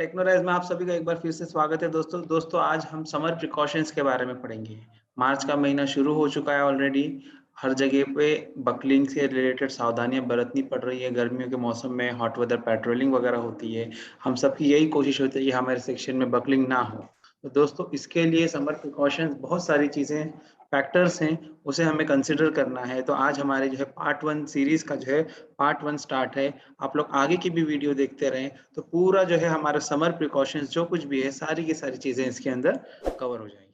टेक्नोराइज में आप सभी का एक बार फिर से स्वागत है दोस्तों आज हम समर प्रिकॉशंस के बारे में पढ़ेंगे। मार्च का महीना शुरू हो चुका है ऑलरेडी। हर जगह पे बकलिंग से रिलेटेड सावधानियां बरतनी पड़ रही है। गर्मियों के मौसम में हॉट वेदर पेट्रोलिंग वगैरह होती है। हम सबकी यही कोशिश होती है कि हमारे सेक्शन में बकलिंग ना हो। तो दोस्तों इसके लिए समर प्रिकॉशंस बहुत सारी चीजें फैक्टर्स हैं, उसे हमें कंसिडर करना है। तो आज हमारे जो है पार्ट 1 सीरीज का जो है पार्ट 1 स्टार्ट है। आप लोग आगे की भी वीडियो देखते रहें तो पूरा जो है हमारा समर प्रिकॉशंस जो कुछ भी है सारी की सारी चीजें इसके अंदर कवर हो जाएंगी।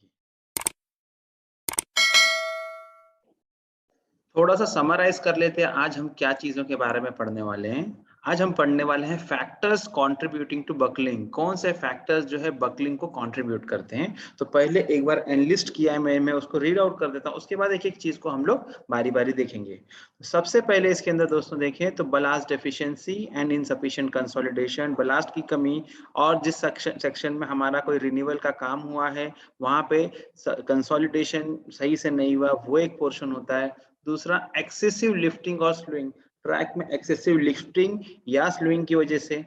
थोड़ा सा समराइज कर लेते हैं आज हम क्या चीजों के बारे में पढ़ने वाले हैं। आज हम पढ़ने वाले हैं फैक्टर्स कंट्रीब्यूटिंग टू बकलिंग। कौन से फैक्टर्स जो है बकलिंग को कंट्रीब्यूट करते हैं। तो पहले एक बार एनलिस्ट किया है मैं उसको रीड आउट कर देता हूं, उसके बाद एक एक चीज को हम लोग बारी बारी देखेंगे। सबसे पहले इसके अंदर दोस्तों देखें तो blast deficiency and insufficient consolidation, blast की कमी और जिस सेक्शन में हमारा कोई रिन्यूअल का काम हुआ है वहां पे कंसोलिडेशन सही से नहीं हुआ, वो एक पोर्शन होता है। दूसरा एक्सेसिव लिफ्टिंग और स्लोइंग, ट्रैक में एक्सेसिव लिफ्टिंग या स्लोइंग की वजह से।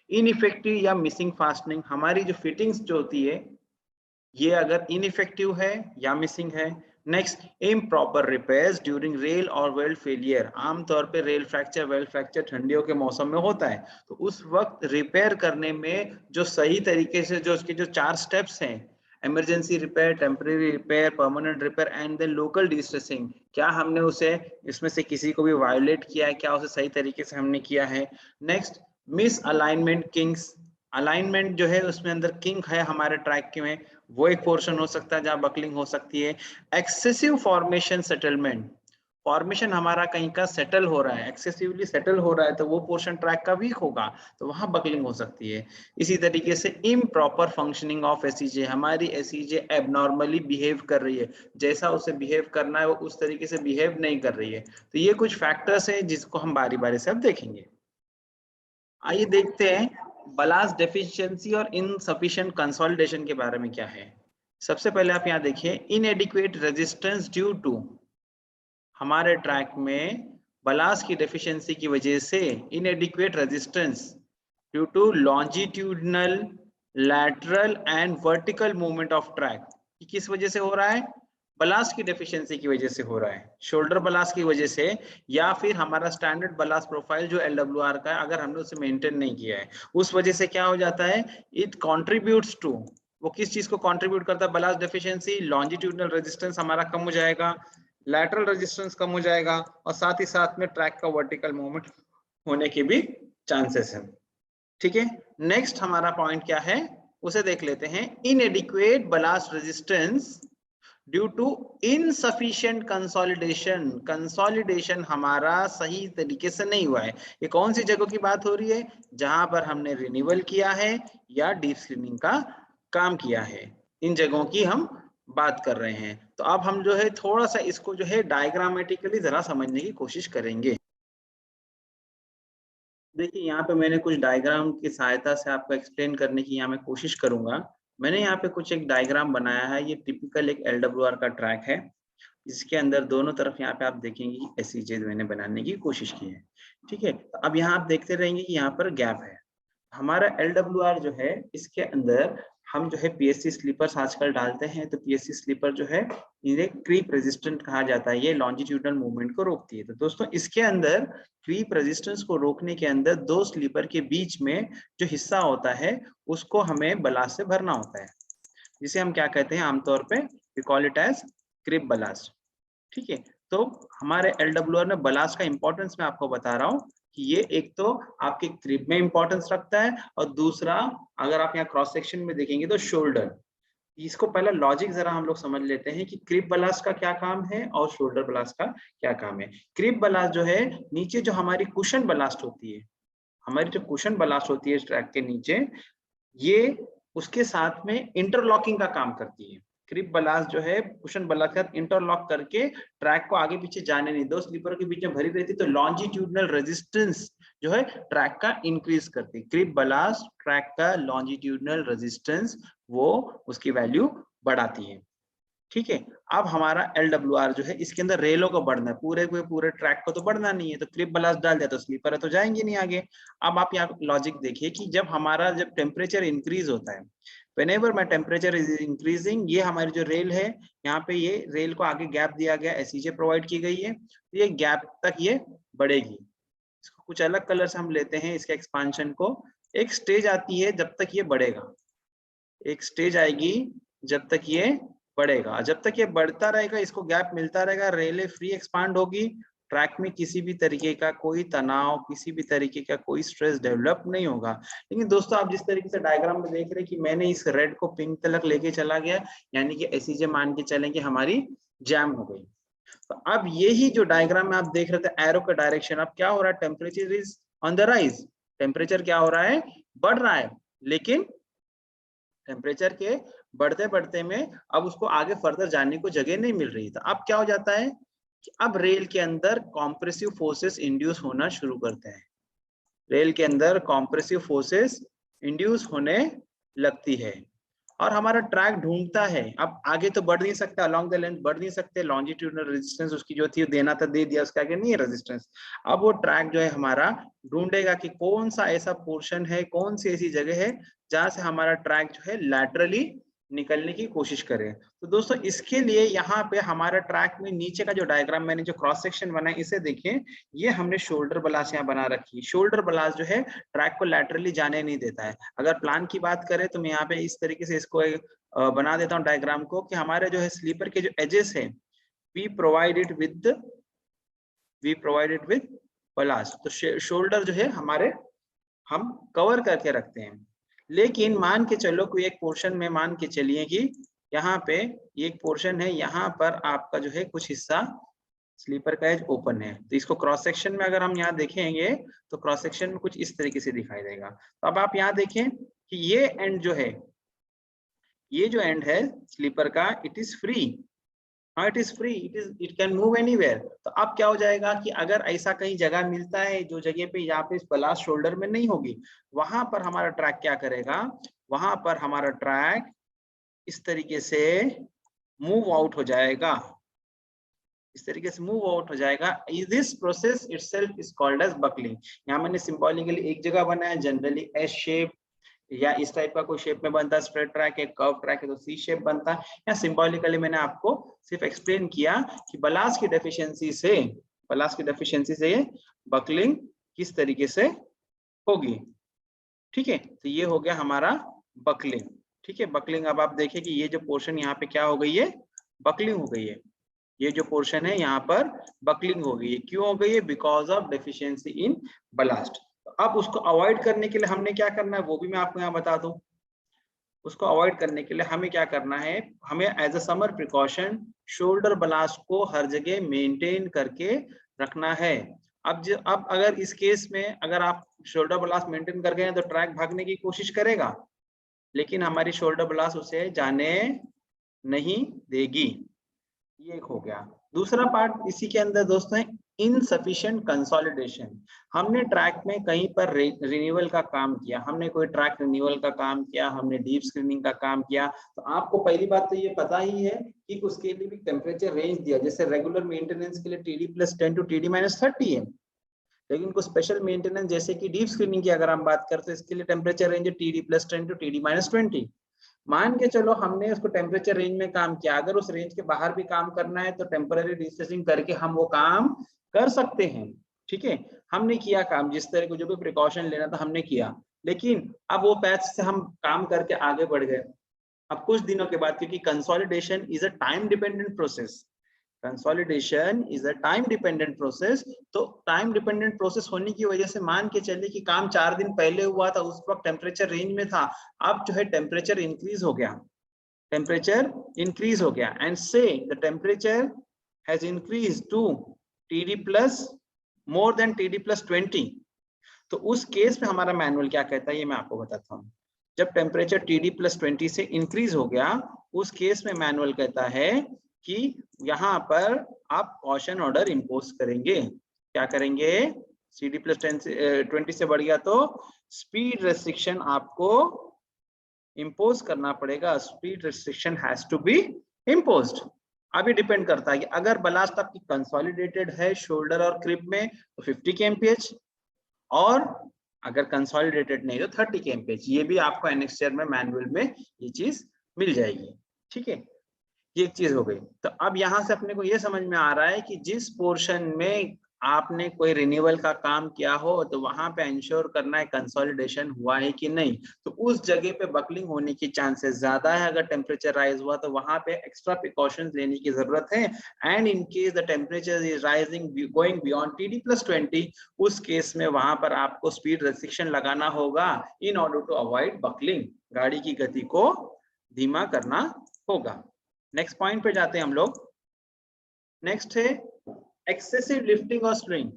इनइफेक्टिव या मिसिंग फास्टनिंग, हमारी जो फिटिंग्स जो होती है ये अगर इनइफेक्टिव है या मिसिंग है। Next, improper repairs during rail और वेल्ड फेलियर, आमतौर पे रेल फ्रैक्चर वेल्ड फ्रैक्चर ठंडियों के मौसम में होता है, तो उस वक्त रिपेयर करने में जो सही तरीके से जो उसके जो 4 स्टेप्स हैं, emergency repair, temporary repair, permanent repair and then local distressing, क्या हमने उसे इसमें से किसी को भी वायोलेट किया है, क्या उसे सही तरीके से हमने किया है। Next, miss alignment Kings, alignment जो है उसमें अंदर किंक है हमारे ट्रैक के में, वो एक पोर्शन हो सकता है जहां बकलिंग हो सकती है। एक्सेसिव फॉर्मेशन सेटलमेंट, फॉर्मेशन हमारा कहीं का सेटल हो रहा है, एक्सेसिवली सेटल हो रहा है तो वो पोर्शन ट्रैक का वीक होगा, तो वहां बकलिंग हो सकती है। इसी तरीके से इम्प्रॉपर फंक्शनिंग ऑफ एसईजे, हमारी एसईजे एबनॉर्मली बिहेव कर रही है, जैसा उसे बिहेव करना है वो उस तरीके से बिहेव नहीं कर रही है। तो ये कुछ फैक्टर्स हैं जिसको हम बारी बारी से अब देखेंगे। आइए देखते हैं बलास्ट डेफिशिएंसी और इनसफिशिएंट कंसोलिडेशन के बारे में क्या है। सबसे पहले आप यहाँ देखिए, इनएडिक्वेट रेजिस्टेंस ड्यू टू, हमारे ट्रैक में बलास्ट की डेफिशिएंसी की वजह से inadequate resistance due to longitudinal, lateral and vertical movement of track, किस वजह से हो रहा है? बलास्ट की डेफिशिएंसी की वजह से हो रहा है, शोल्डर बलास्ट की वजह से, या फिर हमारा स्टैंडर्ड बलास्ट प्रोफाइल जो एलडब्ल्यूआर का है अगर हमने उसे मेंटेन नहीं किया है उस वजह से क्या हो जाता है, इट कंट्रीब्यूट्स टू, वो किस चीज को कंट्रीब्यूट करता है? बलास्ट डेफिशिएंसी, लॉन्जिट्यूडनल रेजिस्टेंस हमारा कम हो जाएगा, लैटरल रेजिस्टेंस कम हो जाएगा और साथ ही साथ में ट्रैक का वर्टिकल मूवमेंट होने के भी चांसेस हैं। ठीक है, नेक्स्ट हमारा पॉइंट क्या है उसे देख लेते हैं। Inadequate ballast resistance due to insufficient consolidation, consolidation हमारा सही तरीके से नहीं हुआ है। ये कौन सी जगह की बात हो रही है? जहां पर हमने रिन्यूअल किया है या डीप स्क्रीनिंग का काम किया है, इन जगहों की हम बात कर रहे हैं। तो अब हम जो है थोड़ा सा इसको जो है डायग्रामेटिकली जरा समझने की कोशिश करेंगे। देखिए यहाँ पे मैंने कुछ डायग्राम की सहायता से आपको एक्सप्लेन करने की यहाँ मैं कोशिश करूंगा। मैंने यहाँ पे कुछ एक डायग्राम बनाया है, ये टिपिकल एक एलडब्ल्यूआर का ट्रैक है, इसके अंदर दोनों तरफ यहाँ पे आप देखेंगे कि एसईजे मैंने बनाने की कोशिश की है। ठीक है, तो अब यहाँ आप देखते रहेंगे कि यहाँ पर गैप है। हमारा एलडब्ल्यूआर जो है इसके अंदर हम जो है पीएससी स्लीपर्स आजकल डालते हैं, तो पीएससी स्लीपर जो है इन्हें क्रीप रेजिस्टेंट कहा जाता है, ये लॉन्जिट्यूडनल मूवमेंट को रोकती है। तो दोस्तों इसके अंदर क्रीप रेजिस्टेंस को रोकने के अंदर दो स्लीपर के बीच में जो हिस्सा होता है उसको हमें बलास्ट से भरना होता है, जिसे हम क्या कहते हैं आमतौर पे, we call it as crip blast. ठीक है, तो हमारे एलडब्ल्यूआर में बलास्ट का इंपॉर्टेंस मैं आपको बता रहा हूँ कि ये एक तो आपके क्रिप में इंपॉर्टेंस रखता है और दूसरा अगर आप यहाँ क्रॉस सेक्शन में देखेंगे तो शोल्डर। इसको पहला लॉजिक जरा हम लोग समझ लेते हैं कि क्रिप बलास्ट का क्या काम है और शोल्डर बलास्ट का क्या काम है। क्रिप बलास्ट जो है नीचे जो हमारी कुशन बलास्ट होती है, हमारी जो कुशन बलास्ट होती है ट्रैक के नीचे, ये उसके साथ में इंटरलॉकिंग का काम करती है। क्रिप बलास्ट जो है कुशन बलास्ट के साथ इंटरलॉक करके ट्रैक को आगे पीछे जाने नहीं, दो स्लीपर के बीच में भरी रहती, तो लॉन्जिट्यूडनल रेजिस्टेंस जो है ट्रैक का इंक्रीज करती है। क्रिप बलास्ट ट्रैक का लॉन्जिट्यूडनल रेजिस्टेंस वो उसकी वैल्यू बढ़ाती है। ठीक है। अब हमारा LWR जो है, इसके अंदर रेलों को बढ़ना है, पूरे ट्रैक को तो बढ़ना नहीं है, तो क्लिप बलास्ट डाल दिया तो स्लीपर है तो जाएंगे नहीं आगे। अब आप यहाँ लॉजिक देखिए कि जब टेम्परेचर इंक्रीज होता है, whenever my temperature is increasing, ये हमारी जो रेल है, यहाँ पे ये रेल को आगे गैप दिया गया, एसईजे प्रोवाइड की गई है, तो ये गैप तक ये बढ़ेगी। इसको कुछ अलग कलर से हम लेते हैं, इसके एक्सपांशन को। एक स्टेज आती है जब तक ये बढ़ेगा, एक स्टेज आएगी जब तक ये बढ़ेगा, जब तक ये बढ़ता रहेगा, इसको गैप मिलता रहेगा, रेलें फ्री एक्सपांड होगी, ट्रैक में किसी भी तरीके का कोई तनाव, किसी भी तरीके का कोई स्ट्रेस डेवलप नहीं होगा। लेकिन दोस्तों आप जिस तरीके से डायग्राम में देख रहे हैं कि मैंने इस रेड को पिंक तक लेके चला गया, यानी कि एसईजे मान के चलें कि हमारी जैम हो गई। तो अब यही जो डायग्राम में आप देख रहे थे एरो का डायरेक्शन, अब क्या हो रहा है, temperature is on the rise, temperature क्या हो रहा है, बढ़ रहा है, लेकिन टेम्परेचर के बढ़ते बढ़ते में अब उसको आगे फर्दर जाने को जगह नहीं मिल रही। था अब क्या हो जाता है कि अब रेल के अंदर कॉम्प्रेसिव फोर्सेस इंड्यूस होना शुरू करते हैं, रेल के अंदर कॉम्प्रेसिव फोर्सेस इंड्यूस होने लगती है, और हमारा ट्रैक ढूंढता है, अब आगे तो बढ़ नहीं सकता, अलोंग द लेंथ बढ़ नहीं सकते, लॉन्जिट्यूडनल रेजिस्टेंस उसकी जो थी देना था दे दिया, उसके आगे नहीं है रेजिस्टेंस। अब वो ट्रैक जो है हमारा ढूंढेगा कि कौन सा ऐसा पोर्शन है, कौन सी ऐसी जगह है जहां से हमारा ट्रैक जो है लैटरली निकलने की कोशिश करें। तो दोस्तों इसके लिए यहाँ पे हमारा ट्रैक में नीचे का जो डायग्राम मैंने जो क्रॉस सेक्शन बनाया, इसे देखें, ये हमने शोल्डर बलास यहाँ बना रखी है। शोल्डर बलास जो है ट्रैक को लैटरली जाने नहीं देता है। अगर प्लान की बात करें तो मैं यहाँ पे इस तरीके से इसको बना देता हूँ डायग्राम को, कि हमारे जो है स्लीपर के जो एजेस है, वी प्रोवाइडेड विद बलास, तो शोल्डर जो है हमारे हम कवर करके रखते हैं। लेकिन मान के चलो कोई एक पोर्शन में मान के चलिए कि यहाँ पे एक पोर्शन है, यहाँ पर आपका जो है कुछ हिस्सा स्लीपर का एज ओपन है, तो इसको क्रॉस सेक्शन में अगर हम यहाँ देखेंगे तो क्रॉस सेक्शन में कुछ इस तरीके से दिखाई देगा। तो अब आप यहाँ देखें कि ये एंड जो है, ये जो एंड है स्लीपर का, it is free, it is free, it can move anywhere. तो अब क्या हो जाएगा कि अगर ऐसा कहीं जगह मिलता है जो जगह पे यहाँ पे इस बलास्ट शोल्डर में नहीं होगी, वहां पर हमारा ट्रैक क्या करेगा, वहां पर हमारा ट्रैक इस तरीके से मूव आउट हो जाएगा, इस तरीके से मूव आउट हो जाएगा। This process itself is called as buckling. यहाँ मैंने सिंबॉलिकली एक जगह बनाया, जनरली एस शेप या इस टाइप का कोई शेप में बनता है, स्ट्रेट ट्रैक है, कर्व ट्रैक है तो सी शेप बनता है। या सिंबॉलिकली मैंने आपको सिर्फ एक्सप्लेन किया कि बलास्ट की डेफिशिएंसी से ये बकलिंग किस तरीके से होगी। ठीक है, तो ये हो गया हमारा बकलिंग। ठीक है, बकलिंग। अब आप देखिए कि ये जो पोर्शन यहाँ पे क्या हो गई है, बकलिंग हो गई है। ये जो पोर्शन है यहाँ पर बकलिंग हो गई है। क्यों हो गई है, because of deficiency in blast. अब उसको अवॉइड करने के लिए हमने क्या करना है वो भी मैं आपको यहाँ बता दूं। उसको अवॉइड करने के लिए हमें क्या करना है, हमें as a summer precaution shoulder ballast को हर जगह मेंटेन करके रखना है। अब अगर इस केस में अगर आप शोल्डर बलास्ट मेंटेन कर गए तो ट्रैक भागने की कोशिश करेगा, लेकिन हमारी शोल्डर बलास्ट उसे जाने नहीं देगी। ये एक हो गया। दूसरा पार्ट इसी के अंदर दोस्तों है इनसफिशिएंट कंसोलिडेशन। हमने ट्रैक में कहीं पर रिन्यूअल का काम किया, हमने कोई ट्रैक रिन्यूअल का काम किया, हमने डीप स्क्रीनिंग का काम किया, तो आपको पहली बात तो ये पता ही है कि उसके लिए भी टेम्परेचर रेंज दिया, जैसे रेगुलर मेंटेनेंस के लिए TD+10 to TD-30 है, लेकिन कुछ स्पेशल मेंटेनेंस जैसे कि डीप स्क्रीनिंग की अगर हम बात करते हैं, इसके लिए टेम्परेचर रेंज है TD+10 to TD-20। मान के चलो हमने उसको टेम्परेचर रेंज में काम किया, अगर उस रेंज के बाहर भी काम करना है तो टेम्पररी डिस्टेंसिंग करके हम वो काम कर सकते हैं। ठीक है, हमने किया काम, जिस तरह को जो भी प्रिकॉशन लेना था हमने किया, लेकिन अब वो पैच से हम काम करके आगे बढ़ गए। अब कुछ दिनों के बाद, क्योंकि consolidation is a time dependent process, consolidation is a time dependent process, तो टाइम डिपेंडेंट प्रोसेस होने की वजह से मान के चलिए कि काम 4 दिन पहले हुआ था, उस वक्त टेम्परेचर रेंज में था, अब जो है टेम्परेचर इंक्रीज हो गया, and say the temperature has increase to TD+ more than TD+20। तो उस केस में हमारा मैनुअल क्या कहता है ये मैं आपको बताता हूँ। जब टेम्परेचर TD+20 से इंक्रीज हो गया, उस केस में मैनुअल कहता है कि यहाँ पर आप कॉशन ऑर्डर इंपोज करेंगे। क्या करेंगे, TD+20 से बढ़ गया तो स्पीड रेस्ट्रिक्शन आपको इंपोज करना पड़ेगा, speed restriction has to be imposed. अभी डिपेंड करता है कि अगर बलास्ट आपकी कंसोलिडेटेड है शोल्डर और क्रिप में तो 50 kmph, और अगर कंसोलिडेटेड नहीं तो 30 kmph। ये भी आपको एनेक्स्चर में मैनुअल में ये चीज मिल जाएगी। ठीक है, ये एक चीज हो गई। तो अब यहाँ से अपने को ये समझ में आ रहा है कि जिस पोर्शन में आपने कोई रिन्यूअल का काम किया हो तो वहां पे इंश्योर करना है कंसोलिडेशन हुआ है कि नहीं, तो उस जगह पे बकलिंग होने की चांसेस ज्यादा है। अगर टेम्परेचर राइज हुआ तो वहां पे एक्स्ट्रा प्रिकॉशंस लेने की जरूरत है। And in case the temperature is rising going beyond TD+20, उस केस में वहां पर आपको स्पीड रेस्ट्रिक्शन लगाना होगा in order to avoid buckling. गाड़ी की गति को धीमा करना होगा। नेक्स्ट पॉइंट पे जाते हैं हम लोग। नेक्स्ट है एक्सेसिव लिफ्टिंग और स्विंग।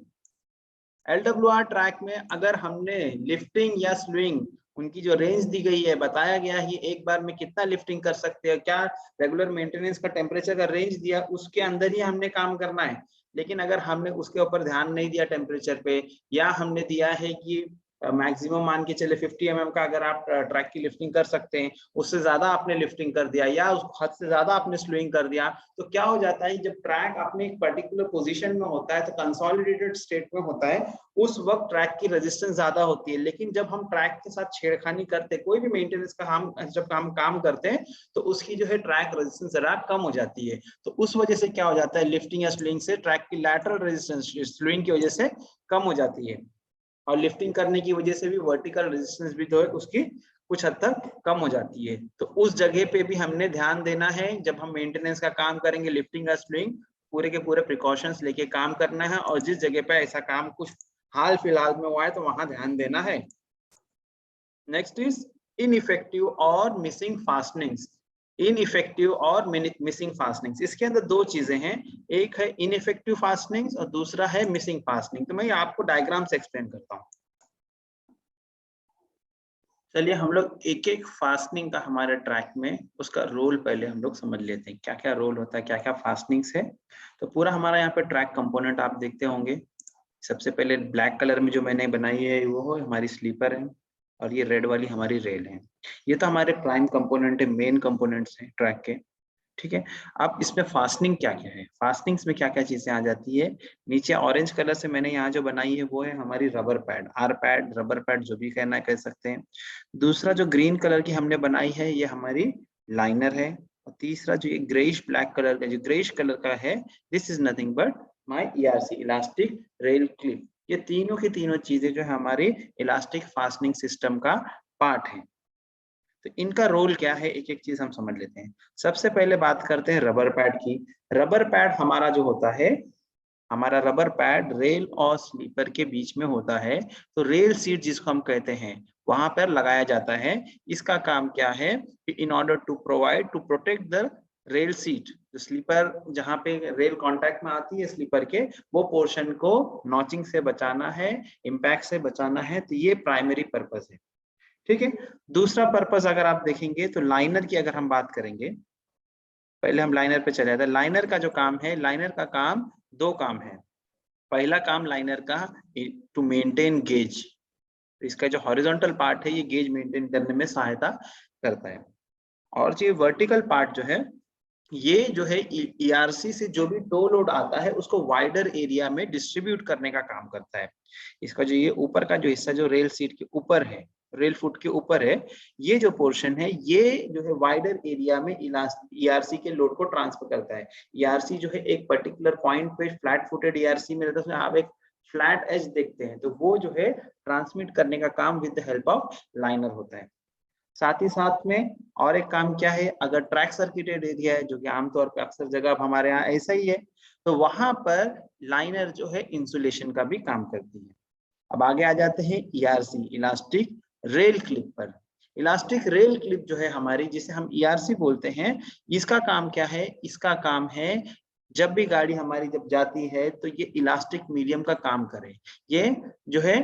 LWR ट्रैक में अगर हमने लिफ्टिंग या स्विंग, उनकी जो रेंज दी गई है, बताया गया है एक बार में कितना लिफ्टिंग कर सकते हैं, क्या रेगुलर मेंटेनेंस का टेम्परेचर का रेंज दिया, उसके अंदर ही हमने काम करना है। लेकिन अगर हमने उसके ऊपर ध्यान नहीं दिया टेम्परेचर पे, या हमने दिया है कि मैक्सिमम मान के चले 50 mm का अगर आप ट्रैक की लिफ्टिंग कर सकते हैं, उससे ज्यादा आपने लिफ्टिंग कर दिया या उस हद से ज्यादा आपने स्लोइंग कर दिया, तो क्या हो जाता है जब ट्रैक अपने एक पर्टिकुलर पोजीशन में होता है तो कंसोलिडेटेड स्टेट में होता है, उस वक्त ट्रैक की रेजिस्टेंस ज्यादा होती है। लेकिन जब हम ट्रैक के साथ छेड़खानी करते हैं, कोई भी मेंटेनेंस का हम जब हम काम करते हैं, तो उसकी जो है ट्रैक रेजिस्टेंस जरा कम हो जाती है। तो उस वजह से क्या हो जाता है, लिफ्टिंग या स्लोइंग से ट्रैक की लैटरल रेजिस्टेंस स्लोइंग की वजह से कम हो जाती है, और लिफ्टिंग करने की वजह से भी वर्टिकल रेजिस्टेंस भी तो है उसकी कुछ हद तक कम हो जाती है। तो उस जगह पे भी हमने ध्यान देना है। जब हम मेंटेनेंस का काम करेंगे, लिफ्टिंग या स्विंग, पूरे के पूरे प्रिकॉशंस लेके काम करना है, और जिस जगह पे ऐसा काम कुछ हाल फिलहाल में हुआ है तो वहां ध्यान देना है। नेक्स्ट इज इनइफेक्टिव और मिसिंग फास्टनिंग्स। इनइफेक्टिव और मिसिंग फास्टनिंग्स, इसके अंदर दो चीजें हैं, एक है इनइफेक्टिव फास्टनिंग्स और दूसरा है मिसिंग फास्टनिंग। तो मैं आपको डायग्राम से एक्सप्लेन करता हूँ। चलिए हम लोग एक एक फास्टनिंग का हमारे ट्रैक में उसका रोल पहले हम लोग समझ लेते हैं, क्या क्या रोल होता है, क्या क्या फास्टनिंग्स है। तो पूरा हमारा यहाँ पे ट्रैक कंपोनेंट आप देखते होंगे। सबसे पहले ब्लैक कलर में जो मैंने बनाई है वो हमारी स्लीपर है, और ये रेड वाली हमारी रेल है। ये तो हमारे प्राइम कंपोनेंट है, मेन कंपोनेंट्स हैं ट्रैक के। ठीक है, अब इसमें फास्टनिंग क्या क्या है, फास्टनिंग्स में क्या क्या चीजें आ जाती है। नीचे ऑरेंज कलर से मैंने यहाँ जो बनाई है वो है हमारी rubber pad, R pad, rubber pad जो भी कहना कह सकते हैं। दूसरा जो ग्रीन कलर की हमने बनाई है ये हमारी लाइनर है। और तीसरा जो ये ग्रेइश ब्लैक कलर का, जो ग्रेइश कलर का है, this is nothing but my ERC, elastic rail clip. ये तीनों की तीनों चीजें जो है हमारी इलास्टिक फास्टनिंग सिस्टम का पार्ट है। तो इनका रोल क्या है, एक एक चीज हम समझ लेते हैं। सबसे पहले बात करते हैं रबर पैड की। रबर पैड हमारा जो होता है, हमारा रबर पैड रेल और स्लीपर के बीच में होता है। तो रेल सीट जिसको हम कहते हैं वहां पर लगाया जाता है। इसका काम क्या है, in order to provide to protect the rail seat, जो स्लीपर जहाँ पे रेल कांटेक्ट में आती है स्लीपर के, वो पोर्शन को नॉचिंग से बचाना है, इम्पैक्ट से बचाना है। तो ये प्राइमरी पर्पस है। ठीक है, दूसरा पर्पस अगर आप देखेंगे तो लाइनर की अगर हम बात करेंगे, पहले हम लाइनर पे चले जाते हैं। लाइनर का जो काम है, लाइनर का काम दो काम है। पहला काम लाइनर का टू मेंटेन गेज, इसका जो हॉरिजॉन्टल पार्ट है ये गेज मेंटेन करने में सहायता करता है। और जो वर्टिकल पार्ट जो है, ये जो है ERC से जो भी टो लोड आता है उसको वाइडर एरिया में डिस्ट्रीब्यूट करने का काम करता है। इसका जो ये ऊपर का जो हिस्सा जो रेल सीट के ऊपर है, रेल फुट के ऊपर है, ये जो पोर्शन है ये जो है वाइडर एरिया में ERC के लोड को ट्रांसफर करता है। ERC जो है एक पर्टिकुलर पॉइंट पे फ्लैट फुटेड ERC में रहता है, उसमें आप एक फ्लैट एज देखते हैं, तो वो जो है ट्रांसमिट करने का काम with the help of liner होता है। साथ ही साथ में और एक काम क्या है, अगर ट्रैक सर्किटेड एरिया है, जो कि आमतौर पर अक्सर जगह हमारे यहाँ ऐसा ही है, तो वहां पर लाइनर जो है इंसुलेशन का भी काम करती है। अब आगे आ जाते हैं ERC, इलास्टिक रेल क्लिप पर। इलास्टिक रेल क्लिप जो है हमारी, जिसे हम ERC बोलते हैं, इसका काम क्या है, इसका काम है जब भी गाड़ी हमारी जब जाती है तो ये इलास्टिक मीडियम का काम करे। ये जो है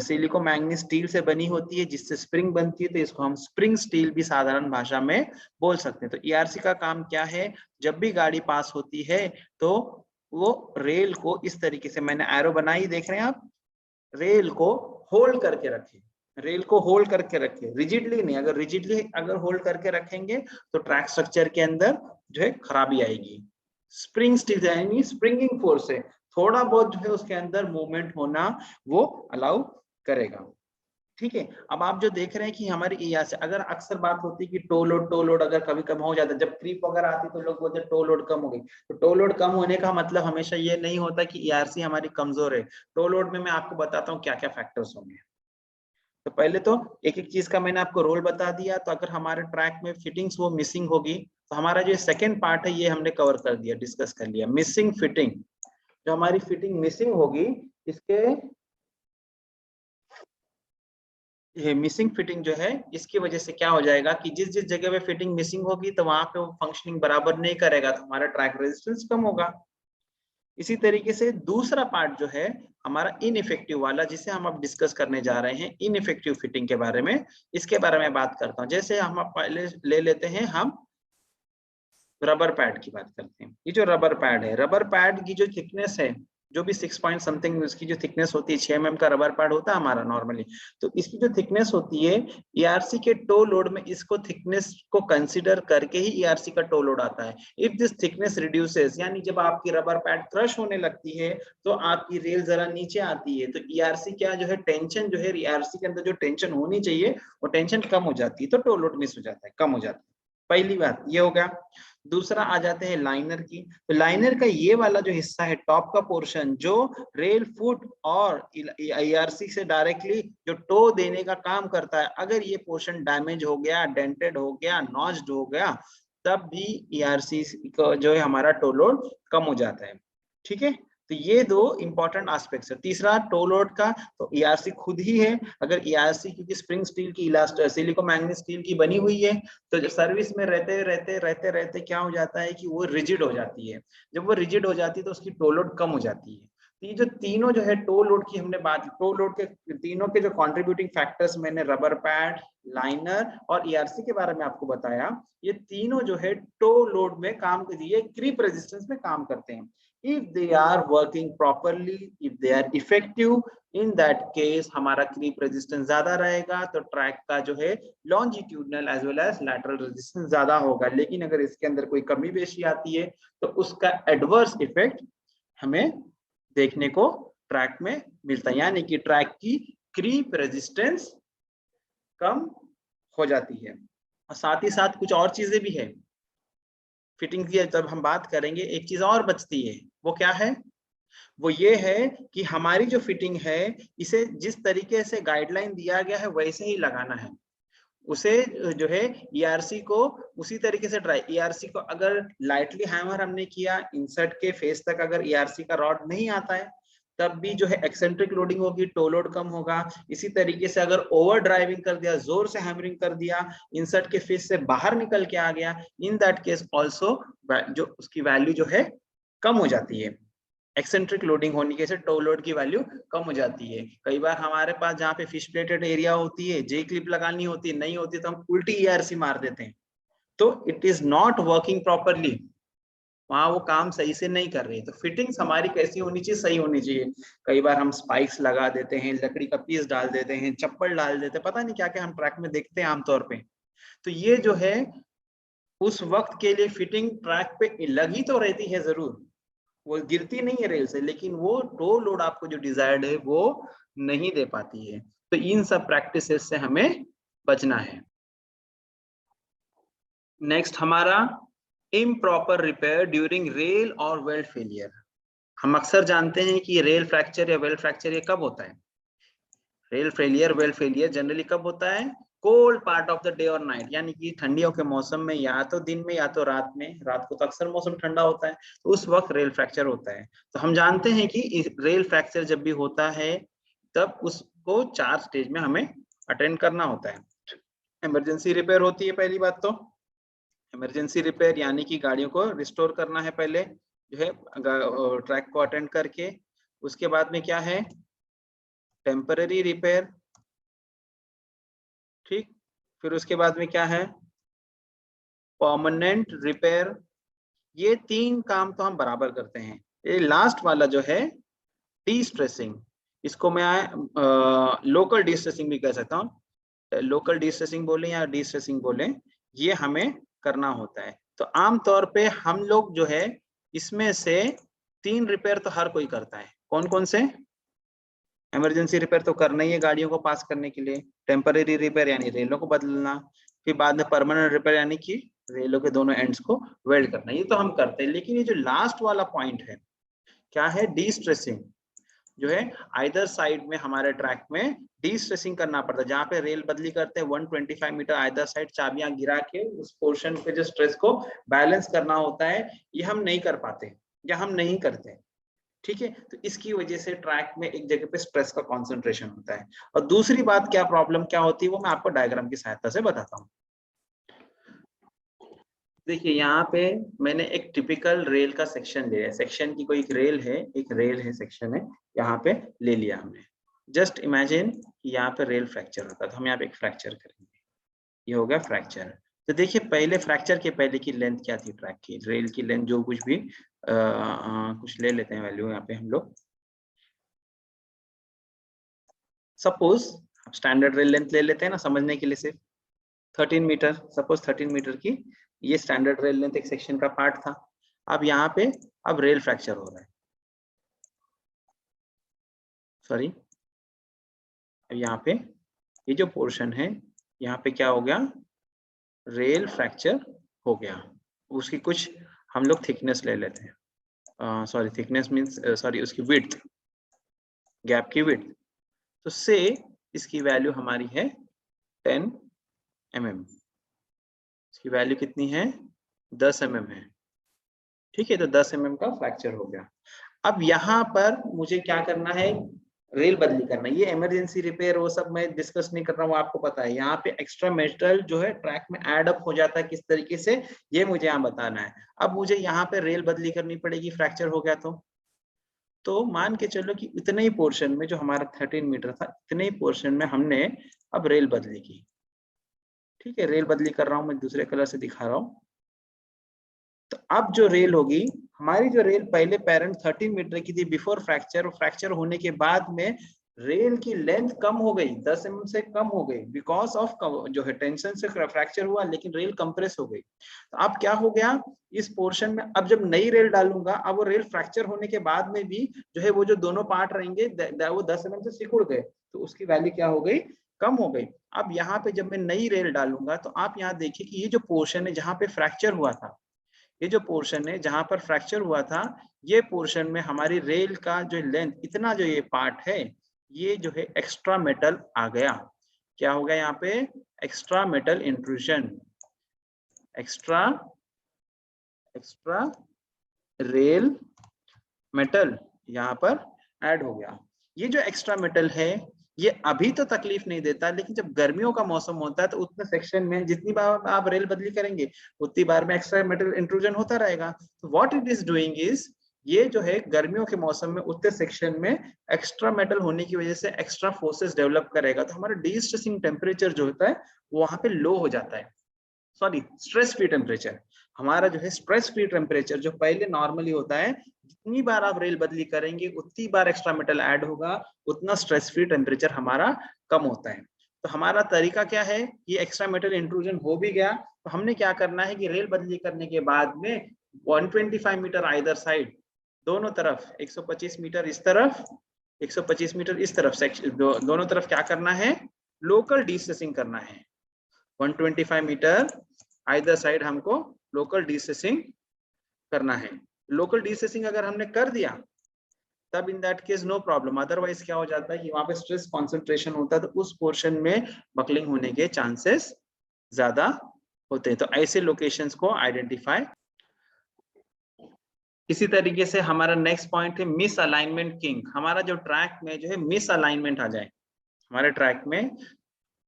सिलिको मैग्नीज स्टील से बनी होती है जिससे स्प्रिंग बनती है, तो इसको हम स्प्रिंग स्टील भी साधारण भाषा में बोल सकते हैं। तो ERC का काम क्या है, जब भी गाड़ी पास होती है तो वो रेल को इस तरीके से, मैंने एरो बनाई देख रहे हैं आप, रेल को होल्ड करके रखे। रेल को होल्ड करके रखे, रिजिडली नहीं। अगर रिजिडली अगर होल्ड करके रखेंगे तो ट्रैक स्ट्रक्चर के अंदर जो है खराबी आएगी। स्प्रिंग स्टिल यानी स्प्रिंगिंग फोर्स है, थोड़ा बहुत जो है उसके अंदर मूवमेंट होना वो अलाउ करेगा। ठीक है, अब आप जो देख रहे हैं कि हमारी यहाँ से अगर अक्सर बात होती है कि टो लोड अगर कभी कम हो जाता है, जब क्रीप वगैरह आती है तो लोग बोलते हैं टो लोड कम हो गई। तो टो लोड कम होने का मतलब हमेशा ये नहीं होता कि ईआरसी हमारी कमजोर है। टो लोड में मैं आपको बताता हूँ क्या क्या फैक्टर्स होंगे। तो पहले तो एक एक चीज का मैंने आपको रोल बता दिया। तो अगर हमारे ट्रैक में फिटिंग्स वो मिसिंग होगी तो हमारा जो सेकंड पार्ट है ये हमने कवर कर दिया, डिस्कस कर लिया। मिसिंग फिटिंग, जो हमारी फिटिंग मिसिंग होगी इसके, ये मिसिंग फिटिंग जो है इसकी वजह से क्या हो जाएगा कि जिस जिस जगह पे फिटिंग मिसिंग होगी तो वहां पे वो फंक्शनिंग बराबर नहीं करेगा, तो हमारा ट्रैक रेजिस्टेंस कम होगा। इसी तरीके से दूसरा पार्ट जो है हमारा इनइफेक्टिव वाला, जिसे हम अब डिस्कस करने जा रहे हैं, इनइफेक्टिव फिटिंग के बारे में, इसके बारे में बात करता हूँ। जैसे हम पहले ले लेते हैं, हम रबर पैड की बात करते हैं। ये जो रबर पैड है, रबर पैड की जो थिकनेस है, जो भी 6 पॉइंट समथिंग उसकी जो थिकनेस होती है, 6 mm का रबर पैड होता है हमारा नॉर्मली। तो इसकी जो थिकनेस होती है ईआरसी के टो लोड में, इसको थिकनेस को कंसीडर करके ही ईआरसी का टो लोड आता है। इफ दिस थिकनेस रिड्यूसेस, यानी जब आपकी रबर पैड क्रश होने लगती है तो आपकी रेल जरा नीचे आती है, तो ईआरसी क्या जो है टेंशन जो है, ईआरसी के अंदर जो टेंशन होनी चाहिए वो टेंशन कम हो जाती है, तो टो लोड मिस हो जाता है, कम हो जाता है। पहली बात ये हो गया। दूसरा आ जाते हैं लाइनर की। तो लाइनर का ये वाला जो हिस्सा है, टॉप का पोर्शन, जो रेल फुट और ईआरसी से डायरेक्टली जो टो देने का काम करता है, अगर ये पोर्शन डैमेज हो गया, डेंटेड हो गया, नॉच्ड हो गया, तब भी ईआरसी का जो है हमारा टो लोड कम हो जाता है। ठीक है, तो ये दो इंपॉर्टेंट एस्पेक्ट्स है। तीसरा टो लोड का, तो ईआरसी खुद ही है, अगर ईआरसी क्योंकि स्प्रिंग स्टील की, सिलिको मैग्नीज स्टील की बनी हुई है, तो जो सर्विस में रहते रहते रहते रहते क्या हो जाता है कि वो रिजिड हो जाती है। जब वो रिजिड हो जाती है तो उसकी टो लोड कम हो जाती है। तो ये जो तीनों जो है टो लोड की हमने बात, टो लोड के तीनों के जो कंट्रीब्यूटिंग फैक्टर्स मैंने रबर पैड, लाइनर और ईआरसी के बारे में आपको बताया, ये तीनों जो है टो लोड में काम करती है, क्रीप रेजिस्टेंस में काम करते हैं। if they are working properly, if they are effective, in that case हमारा क्रीप रेजिस्टेंस ज्यादा रहेगा, तो ट्रैक का जो है longitudinal as well as lateral resistance ज्यादा होगा। लेकिन अगर इसके अंदर कोई कमी बेशी आती है तो उसका एडवर्स इफेक्ट हमें देखने को ट्रैक में मिलता है, यानी कि ट्रैक की क्रीप रेजिस्टेंस कम हो जाती है। और साथ ही साथ कुछ और चीजें भी है फिटिंग की जब हम बात करेंगे, एक चीज और बचती है, वो क्या है? वो ये है कि हमारी जो फिटिंग है, इसे जिस तरीके से गाइडलाइन दिया गया है वैसे ही लगाना है। उसे जो है ईआरसी को उसी तरीके से ट्राई, ईआरसी को अगर लाइटली हैमर हमने किया, इंसर्ट के फेस तक अगर ईआरसी का रॉड नहीं आता है, तब भी जो है एक्सेंट्रिक लोडिंग होगी, टो लोड कम होगा। इसी तरीके से अगर ओवर ड्राइविंग कर दिया, जोर से हैमरिंग कर दिया, इंसर्ट के फेस से बाहर निकल के आ गया, इन दैट केस ऑल्सो जो उसकी वैल्यू जो है कम हो जाती है। एक्सेंट्रिक लोडिंग होने के से टो लोड की वैल्यू कम हो जाती है। कई बार हमारे पास जहाँ पे फिश प्लेटेड एरिया होती है, जे क्लिप लगानी होती है, नहीं होती तो हम उल्टी ईआरसी मार देते हैं, तो it is not working properly, वहां वो काम सही से नहीं कर रही है। तो फिटिंग्स हमारी कैसी होनी चाहिए? सही होनी चाहिए। कई बार हम स्पाइक्स लगा देते हैं, लकड़ी का पीस डाल देते हैं, चप्पल डाल देते हैं, पता नहीं क्या क्या हम ट्रैक में देखते हैं आमतौर पे। तो ये जो है उस वक्त के लिए फिटिंग ट्रैक पे लगी तो रहती है जरूर, वो गिरती नहीं है रेल से, लेकिन वो टो लोड आपको जो डिजायर्ड है वो नहीं दे पाती है। तो इन सब प्रैक्टिसेस से हमें बचना है। नेक्स्ट हमारा इम्प्रॉपर रिपेयर ड्यूरिंग रेल और वेल्ड फेलियर। हम अक्सर जानते हैं कि रेल फ्रैक्चर या वेल्ड फ्रैक्चर ये कब होता है? Rail failure, weld failure generally कब होता है? Cold part of the day और नाइट, यानी कि ठंडियों के मौसम में, या तो दिन में या तो रात में। रात को तो अक्सर मौसम ठंडा होता है, तो उस वक्त रेल फ्रैक्चर होता है। तो हम जानते हैं कि रेल फ्रैक्चर जब भी होता है तब उसको 4 स्टेज में हमें अटेंड करना होता है। इमरजेंसी रिपेयर होती है पहली बात तो। इमरजेंसी रिपेयर यानी कि गाड़ियों को रिस्टोर करना है पहले जो है ट्रैक को अटेंड करके। उसके बाद में क्या है? टेम्पररी रिपेयर, ठीक। फिर उसके बाद में क्या है? Permanent repair. ये 3 काम तो हम बराबर करते हैं। ये लास्ट वाला जो है डी स्ट्रेसिंग, इसको मैं लोकल डिस्ट्रेसिंग भी कह सकता हूँ, लोकल डिस्ट्रेसिंग बोले या डिस्ट्रेसिंग बोले, ये हमें करना होता है। तो आमतौर पे हम लोग जो है इसमें से 3 रिपेयर तो हर कोई करता है। कौन कौन से? इमरजेंसी रिपेयर तो करना ही है गाड़ियों को पास करने के लिए, टेम्पररी रिपेयर यानी रेलों को बदलना, फिर बाद में परमानेंट रिपेयर यानी कि रेलों के दोनों एंड्स को वेल्ड करना, ये तो हम करते हैं। लेकिन ये जो लास्ट वाला पॉइंट है, क्या है? डिस्ट्रेसिंग जो है आइदर साइड में हमारे ट्रैक में डिस्ट्रेसिंग करना पड़ता है, जहाँ पे रेल बदली करते हैं 125 मीटर आइदर साइड चाबियां गिरा के उस पोर्शन पे जो स्ट्रेस को बैलेंस करना होता है, ये हम नहीं कर पाते या हम नहीं करते। ठीक है, तो इसकी वजह से ट्रैक में एक जगह पे स्ट्रेस का कॉन्सेंट्रेशन होता है। और दूसरी बात क्या प्रॉब्लम क्या होती है वो मैं आपको डायग्राम की सहायता से बताता हूँ। देखिए यहाँ पे मैंने एक टिपिकल रेल का सेक्शन लिया है, सेक्शन की कोई एक रेल है सेक्शन है, यहाँ पे ले लिया हमने। जस्ट इमेजिन कि यहाँ पे रेल फ्रैक्चर होता है, तो हम यहाँ पे एक फ्रैक्चर करेंगे, ये हो गया फ्रैक्चर। तो देखिए पहले फ्रैक्चर के पहले की लेंथ क्या थी ट्रैक की, रेल की लेंथ जो कुछ भी कुछ ले लेते हैं वैल्यू यहाँ पे हम लोग। सपोज स्टैंडर्ड रेल लेंथ ले लेते हैं ना समझने के लिए, सिर्फ 13 मीटर, सपोज 13 मीटर की ये स्टैंडर्ड रेल लेंथ एक सेक्शन का पार्ट था। अब यहाँ पे अब रेल फ्रैक्चर हो रहा है, सॉरी अब यहाँ पे ये जो पोर्शन है यहाँ पे क्या हो गया, रेल फ्रैक्चर हो गया। उसकी कुछ हम लोग थिकनेस ले लेते हैं, सॉरी थिकनेस मीन्स सॉरी उसकी विड्थ, गैप की विड्थ। तो से इसकी वैल्यू हमारी है 10 mm, इसकी वैल्यू कितनी है 10 mm है। ठीक है, तो 10 mm का फ्रैक्चर हो गया। अब यहाँ पर मुझे क्या करना है, रेल बदली करना है। ये इमरजेंसी रिपेयर वो सब मैं डिस्कस नहीं कर रहा हूँ, आपको पता है। यहाँ पे एक्स्ट्रा मेटल जो है ट्रैक में ऐड अप हो जाता है किस तरीके से, ये मुझे यहाँ बताना है। अब मुझे यहाँ पे रेल बदली करनी पड़ेगी, फ्रैक्चर हो गया तो मान के चलो कि इतने ही पोर्शन में जो हमारा 13 मीटर था, इतने ही पोर्शन में हमने अब रेल बदली की। ठीक है, रेल बदली कर रहा हूँ मैं, दूसरे कलर से दिखा रहा हूँ। तो अब जो रेल होगी हमारी, जो रेल पहले पेरेंट 13 मीटर की थी बिफोर फ्रैक्चर, फ्रैक्चर होने के बाद में रेल की लेंथ कम हो गई, 10 mm से कम हो गई, बिकॉज ऑफ जो है टेंशन से फ्रैक्चर हुआ, लेकिन रेल कंप्रेस हो गई। तो अब क्या हो गया इस पोर्शन में, अब जब नई रेल डालूंगा, अब वो रेल फ्रैक्चर होने के बाद में भी जो है वो जो दोनों पार्ट रहेंगे वो 10 mm से सिकुड़ गए, तो उसकी वैल्यू क्या हो गई, कम हो गई। अब यहाँ पे जब मैं नई रेल डालूंगा तो आप यहाँ देखिए कि ये जो पोर्शन है जहाँ पे फ्रैक्चर हुआ था, ये जो पोर्शन है जहां पर फ्रैक्चर हुआ था, ये पोर्शन में हमारी रेल का जो लेंथ, इतना जो ये पार्ट है, ये जो है एक्स्ट्रा मेटल आ गया। क्या हो गया यहाँ पे, extra metal intrusion, extra rail metal यहाँ पर ऐड हो गया। ये जो एक्स्ट्रा मेटल है ये अभी तो तकलीफ नहीं देता, लेकिन जब गर्मियों का मौसम होता है तो उतने सेक्शन में जितनी बार आप रेल बदली करेंगे उतनी बार में एक्स्ट्रा मेटल इंट्रूजन होता रहेगा। तो what it is doing is, ये जो है गर्मियों के मौसम में उतने सेक्शन में एक्स्ट्रा मेटल होने की वजह से एक्स्ट्रा फोर्सेस डेवलप करेगा, तो हमारा डिस्ट्रेसिंग टेम्परेचर जो होता है वो वहां पे लो हो जाता है। सॉरी, स्ट्रेस फ्री टेम्परेचर, हमारा जो है स्ट्रेस फ्री टेम्परेचर जो पहले नॉर्मली होता है, जितनी बार आप रेल बदली करेंगे उतनी बार एक्स्ट्रा मेटल ऐड होगा, उतना स्ट्रेस फ्री टेम्परेचर हमारा कम होता है। तो हमारा तरीका क्या है, ये एक्स्ट्रा मेटल इंट्रूजन हो भी गया, तो हमने क्या करना है कि रेल बदली करने के बाद में 125 मीटर आइदर साइड, दोनों तरफ 125 मीटर इस तरफ, 125 मीटर इस तरफ, दोनों तरफ क्या करना है, लोकल डिस्टेंसिंग करना है। 125 मीटर आइदर साइड हमको लोकल डिस्टेंसिंग करना है। लोकल डिस्टेंसिंग अगर हमने कर दिया तब in that case no problem, otherwise क्या हो जाता है कि वहां पे स्ट्रेस कॉन्सेंट्रेशन होता है, तो उस पोर्शन में बकलिंग होने के चांसेस ज्यादा होते हैं। तो ऐसे लोकेशंस को आइडेंटिफाई। इसी तरीके से हमारा नेक्स्ट पॉइंट है मिस अलाइनमेंट किंग। हमारा जो ट्रैक में जो है मिस अलाइनमेंट आ जाए, हमारे ट्रैक में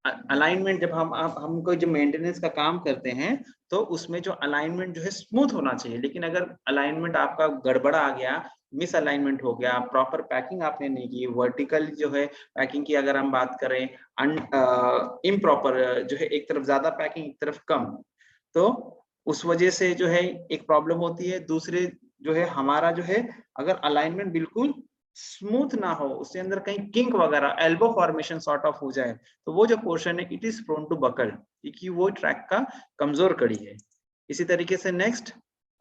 अलाइनमेंट, जब हम कोई जो मेंटेनेंस का काम करते हैं तो उसमें जो अलाइनमेंट जो है स्मूथ होना चाहिए, लेकिन अगर अलाइनमेंट आपका गड़बड़ा आ गया, मिस अलाइनमेंट हो गया, प्रॉपर पैकिंग आपने नहीं की, वर्टिकल जो है पैकिंग की अगर हम बात करें, इम्प्रॉपर जो है एक तरफ ज्यादा पैकिंग एक तरफ कम, तो उस वजह से जो है एक प्रॉब्लम होती है। दूसरे जो है हमारा जो है अगर अलाइनमेंट बिल्कुल स्मूथ ना हो, उसके अंदर कहीं किंक वगैरह एल्बो फॉर्मेशन सॉर्ट ऑफ हो जाए, तो वो जो पोर्शन है it is prone to buckle, क्योंकि वो ट्रैक का कमजोर कड़ी है। इसी तरीके से नेक्स्ट,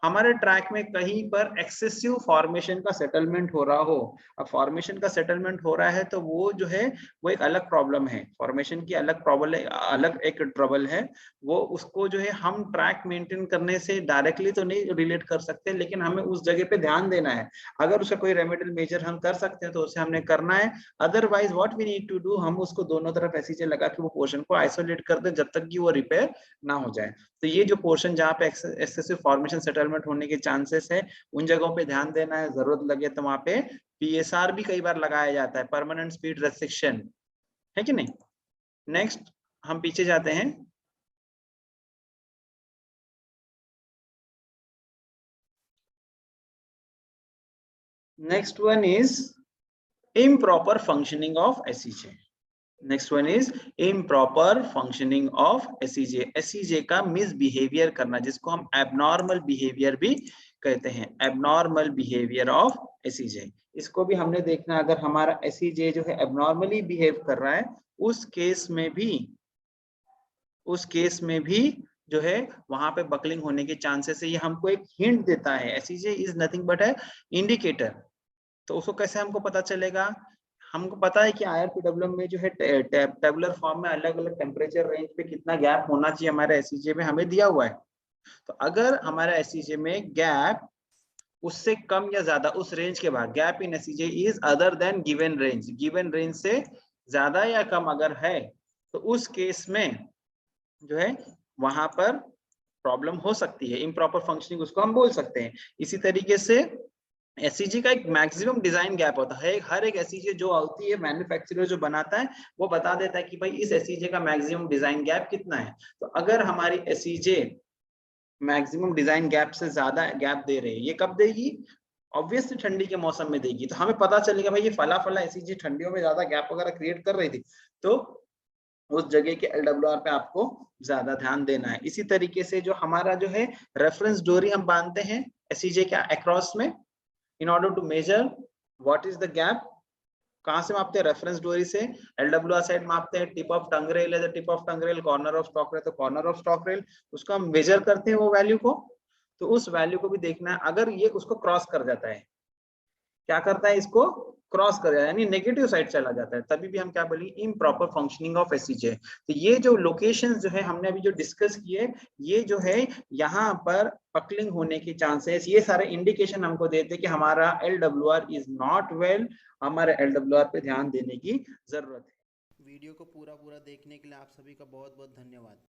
हमारे ट्रैक में कहीं पर एक्सेसिव फॉर्मेशन का सेटलमेंट हो रहा हो। अब फॉर्मेशन का सेटलमेंट हो रहा है तो वो जो है वो एक अलग प्रॉब्लम है, फॉर्मेशन की अलग प्रॉब्लम, अलग एक ट्रबल है। वो उसको जो है हम ट्रैक मेंटेन करने से डायरेक्टली तो नहीं रिलेट कर सकते, लेकिन हमें उस जगह पे ध्यान देना है। अगर उसका कोई रेमेडियल मेजर हम कर सकते हैं तो उसे हमने करना है। Otherwise what we need to do, हम उसको दोनों तरफ एसईजे लगा के वो पोर्शन को आइसोलेट कर दे जब तक कि वो रिपेयर ना हो जाए। तो ये जो पोर्शन जहाँ पे एक्सेसिव फॉर्मेशन सेटलमेंट होने के चांसेस है, उन जगहों पे ध्यान देना है। जरूरत लगे तो वहां पे पीएसआर भी कई बार लगाया जाता है, परमानेंट स्पीड रेस्ट्रिक्शन, है कि नहीं। नेक्स्ट हम पीछे जाते हैं। Next one is improper functioning of SEJ। Next one is improper functioning of SEJ. SEJ का मिसबिहेवियर करना, जिसको हम एबनॉर्मल बिहेवियर भी कहते हैं, एबनॉर्मल बिहेवियर ऑफ एसईजे। इसको भी हमने देखना, अगर हमारा एसईजे जो है एबनॉर्मली बिहेव कर रहा है, उस केस में भी जो है वहां पे बकलिंग होने के चांसेस है। ये हमको एक हिंट देता है, एसईजे इज नथिंग बट है इंडिकेटर। तो उसको कैसे हमको पता चलेगा, हमको पता है कि आईआरपीडब्ल्यूएम में जो है टेबुलर फॉर्म में अलग अलग टेम्परेचर रेंज पे कितना गैप होना चाहिए हमारे एसईजे में हमें दिया हुआ है। तो अगर हमारे एसईजे में गैप उससे कम या ज्यादा, उस रेंज के बाद, gap in SEJ is other than given range, given range से ज्यादा या कम अगर है, तो उस केस में जो है वहां पर प्रॉब्लम हो सकती है, इम्प्रॉपर फंक्शनिंग उसको हम बोल सकते हैं। इसी तरीके से एसईजी का एक मैक्सिमम डिजाइन गैप होता है। हर एक एसईजे जो होती है, मैन्युफैक्चरर जो बनाता है वो बता देता है कि भाई इस एसईजे का मैक्सिमम डिजाइन गैप कितना है। तो अगर हमारी एसईजे मैक्सिमम डिजाइन गैप से ज्यादा गैप दे रहे हैं, ये कब देगी, ऑब्वियसली ठंडी के मौसम में देगी। तो हमें पता चलेगा भाई ये फला फला एसईजे ठंडियों में ज्यादा गैप वगैरह क्रिएट कर रही थी, तो उस जगह के एलडब्ल्यूआर पे आपको ज्यादा ध्यान देना है। इसी तरीके से जो हमारा जो है रेफरेंस डोरी हम बांधते हैं एसईजे के अक्रॉस में, in order to measure what is the gap। कहां से मापते हैं, रेफरेंस डोरी से। एलडब्ल्यूआर साइड मापते हैं, टिप ऑफ टंग रेल है तो tip of tongue rail, corner of stock rail तो कॉर्नर ऑफ स्टॉक रेल, उसको हम मेजर करते हैं वो वैल्यू को। तो उस वैल्यू को भी देखना है, अगर ये उसको क्रॉस कर जाता है, क्या करता है, इसको क्रॉस कर जाता है, यानी नेगेटिव साइड चला जाता है, तभी भी हम क्या बोलेंगे, इम्प्रॉपर फंक्शनिंग ऑफ एसईजे। तो ये जो लोकेशंस जो है हमने अभी जो डिस्कस किए, ये जो है यहाँ पर पकलिंग होने की चांसेस, ये सारे इंडिकेशन हमको देते हैं कि हमारा एलडब्ल्यूआर इज नॉट वेल, हमारे एलडब्ल्यूआर पे ध्यान देने की जरूरत है। वीडियो को पूरा देखने के लिए आप सभी का बहुत बहुत धन्यवाद।